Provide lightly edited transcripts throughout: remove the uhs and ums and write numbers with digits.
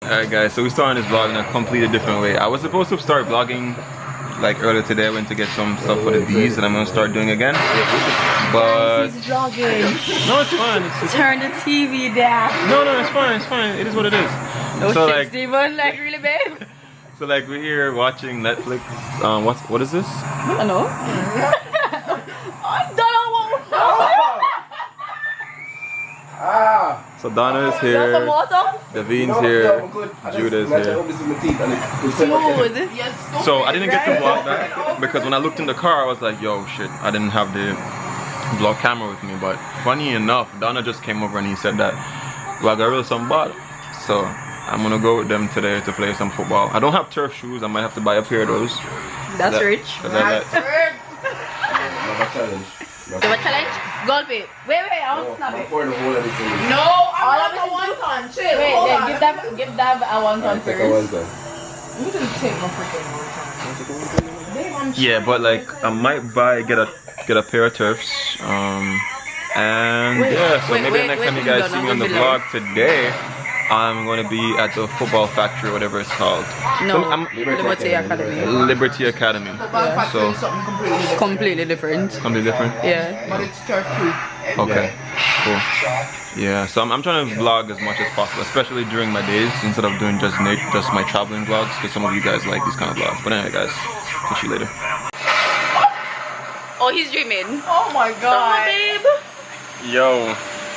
Alright guys, so we started this vlog in a completely different way. I was supposed to start vlogging like earlier today. I went to get some stuff for the bees and I'm gonna start doing again. But He's vlogging. no, it's fine. Turn the TV down. No, it's fine, it's fine. It is what it is. No so shit, like, Steven, like really babe. So like we're here watching Netflix. What is this? I don't know. I don't know. So Donna is here, Davine's here, Judah is here. Smooth. So I didn't get to vlog that because when I looked in the car I was like, yo shit, I didn't have the vlog camera with me. But funny enough, Donna just came over and he said that well, I got rid of some ball. So I'm gonna go with them today to play some football. I don't have turf shoes, I might have to buy a pair of those. That's rich. You have a challenge? Golf it. Wait, I want to snap it. No, I want a wonton. Chill. Wait, give that a wonton first. You just take my freaking wonton. Yeah, but like I might get a pair of turfs. And yeah, so maybe the next time you guys see me on the vlog today, I'm going to be at the football factory, whatever it's called. No, so Liberty Academy. Liberty Academy. Yeah. So completely different. Completely different? Yeah. But it's turf free. Okay, cool. Yeah, so I'm trying to vlog as much as possible, especially during my days, instead of doing just my traveling vlogs, because some of you guys like these kind of vlogs. But anyway guys, catch you later. Oh, he's dreaming. Oh my god. Oh, babe. Yo,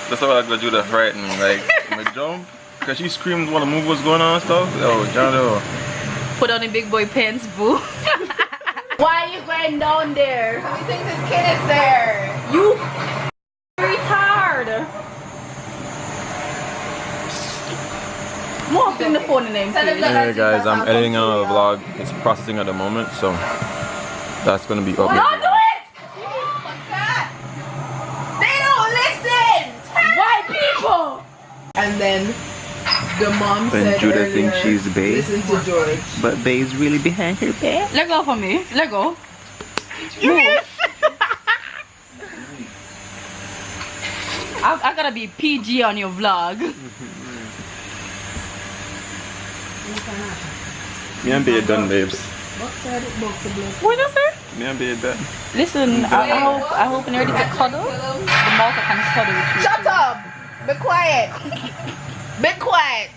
that's what I gotta do to frighten me, like, my jump. Cause she screamed when the movie was going on and stuff. Yo, John, put on the big boy pants, boo. Why are you going down there? He thinks his kid is there. You retard. More than the phone in the Hey guys, I'm editing out a vlog. It's processing at the moment, so that's gonna be up. Don't do it! They don't listen! White people! And then the mom When said Judah earlier, thinks she's Bae, listen to George. but Bae's really behind her back. Let go for me. Let go. Move. I gotta be PG on your vlog. Me and Bae done, babes. What did I say? Me and Bae done. Listen, I hope you're ready to cuddle. The mouth can cuddle with you. Shut up! Be quiet! Be quiet!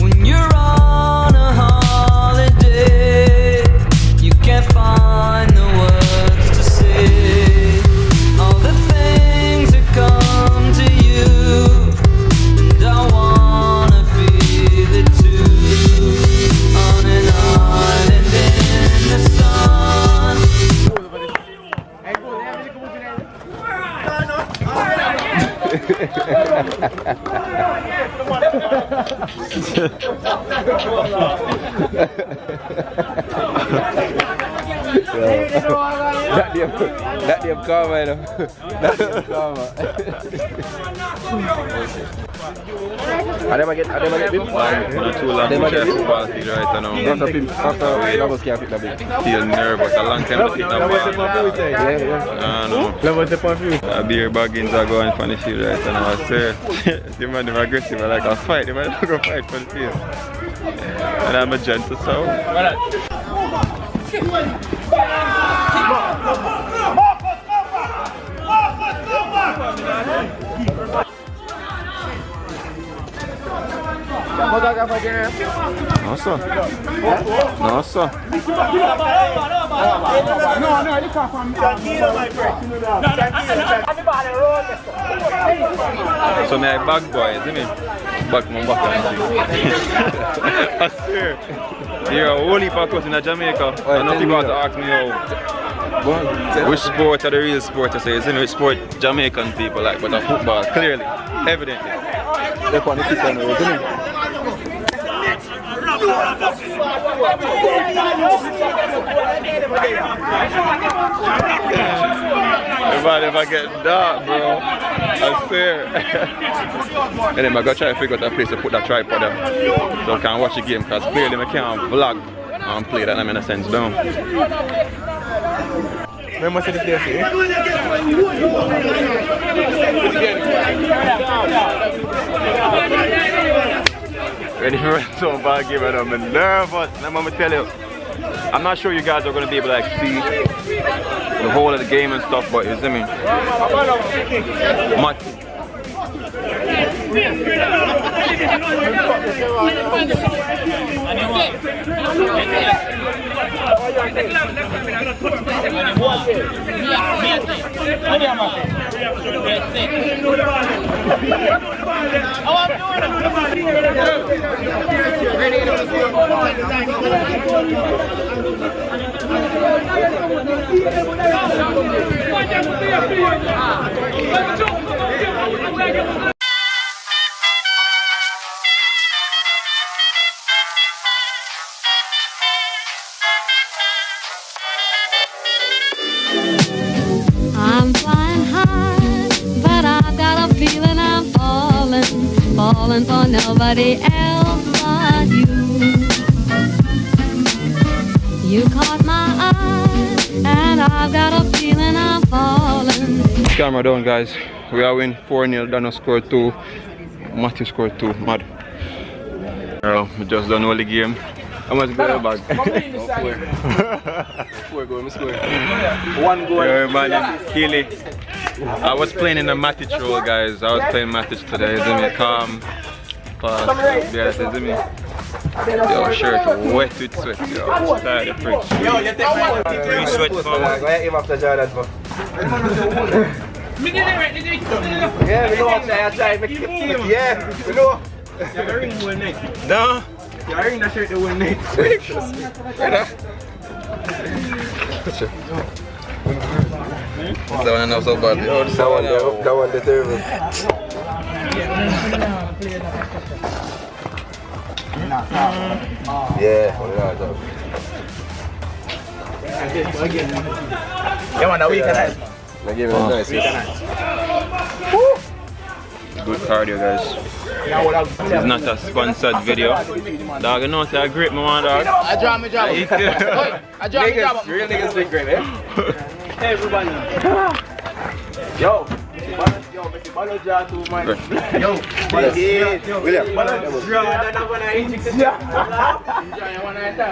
When you're on a holiday, you can't find the words to say. All the things that come to you, and I wanna feel it too. On an island in the sun. That damn karma, you know. That damn karma. I never get bit. Too long to share football field right now. After Levels can't fit that big. Feel nervous. A long time to fit that ball. Yeah. No. Levels the confused. A beer baggins are going for the field right now. I say, the man them aggressive. I like a fight. They might not go fight for the field. And I'm a gentle soul. Nossa. Nossa. So me I bag boy, isn't it? Back my back. I swear. You're a whole heap of clothes in Jamaica. And now people have to ask me which sport are the real sport. I say, isn't it? Which sport Jamaican people like, but a football, clearly, evidently. They're on the kitchen, isn't it? If I get dark, bro, I swear. And then I gotta try to figure out a place to put that tripod up so I can watch the game, because clearly I can't vlog and play that in a sense down. Remember to this day, see? Ready for it? So bad game, and I'm nervous. And I'm gonna tell you, I'm not sure you guys are gonna be able to like see the whole of the game and stuff, but you see me? Much. I'm flying high, but I've got a feeling I'm falling for nobody else but you. You caught my eye, and I've got a feeling I'm falling. Camera down, guys. We are win 4-0. Dano scored 2. Matthew scored 2. Mad. We just done all the game. How much go back? 4 goals, score. 1 goal. Yeah, man, kill it. I was playing in the Matic role, guys. I was playing Matic today. Isn't it? Calm, fast. Yeah, isn't it? Yo, shirt wet with sweat. Yo, I'm tired of fridge. Yo, you take my sweat for go aim after Jordan. Yeah, we know what I try. Yeah, we know. You're wearing one night. No. You're wearing that shirt the one night. That one not so bad. Yo, that one determined. Yeah, yeah, man, we can nice. I give it a nice. Good cardio, guys. It's not a sponsored video. Dog, you know, say I grip my man, dog. I drop me. I drop me. Real niggas big grip, eh? Hey, everybody. Yo, Balo draw too, man. Yo, William. Balo draw, then I'm gonna inject it.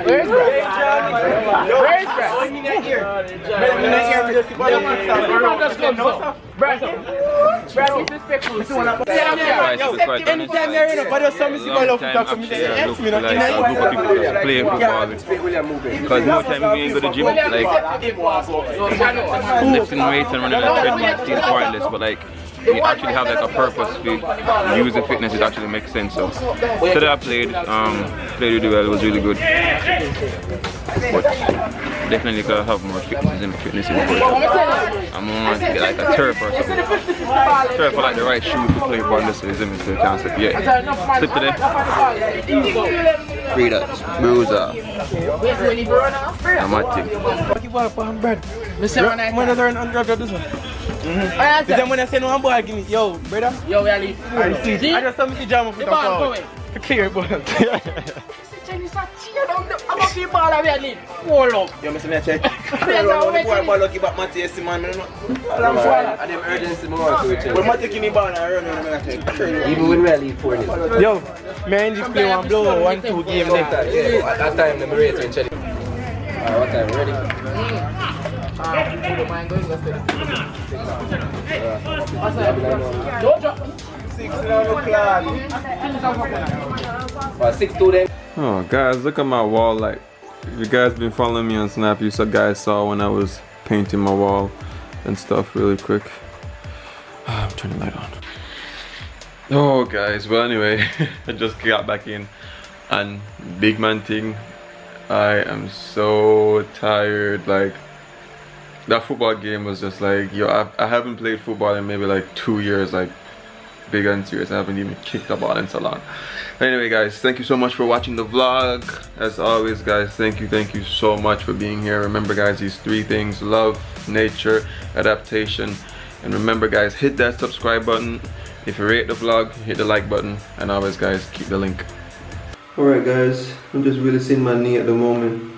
Where's Brad? Where's Brad? Oh, in that ear. In that ear, just Balo. Brad, disrespectful. Anytime you're in a Balo, some is Balo talk to me. Ask me, not play football. Because more time we ain't go to the gym, like lifting weights and running on the treadmill seems pointless, but like we actually have like a purpose to use the fitness, it actually makes sense. So today I played really well, it was really good. But definitely could have more fitness in important. I'm gonna get like a turf or something. Turf for like the right shoe to play ball, this is so you can't slip yet. Slip today. Free that, bruiser. I'm at Is that when I say no, I'm boy, give me, yo, brother? Yo, we are leave. I just saw me see Jam for the clear, but I'm a few ball of your lead. Hold up. yo, Mr. Check. I'm boy, lucky about Matthew, man. I them urgency, man. But Matthew give me ball and I run on the even when we leave 4 days. Yo, man, just play one blow, 1-2 game left. At that time, the race went Chelsea. Alright, what time? Ready? Oh guys, look at my wall. Like, if you guys been following me on Snap, you guys saw when I was painting my wall and stuff really quick. I'm turning the light on. Oh guys, well anyway, I just got back in and big man thing, I am so tired. Like, that football game was just like, yo, I haven't played football in maybe like 2 years, like big and serious. I haven't even kicked a ball in so long. Anyway guys, thank you so much for watching the vlog. As always guys, thank you so much for being here. Remember guys, these 3 things: love, nature, adaptation. And remember guys, hit that subscribe button. If you rate the vlog, hit the like button. And always guys, keep the link. Alright guys, I'm just really seeing my knee at the moment.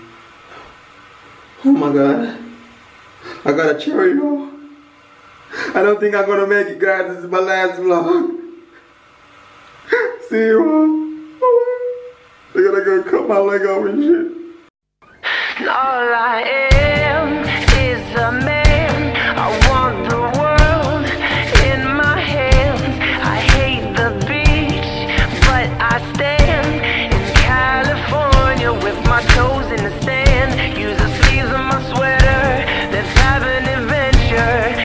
Oh my god, I got a cherry though. I don't think I'm gonna make it guys, this is my last vlog. See you all. They're gonna go cut my leg off and shit. All I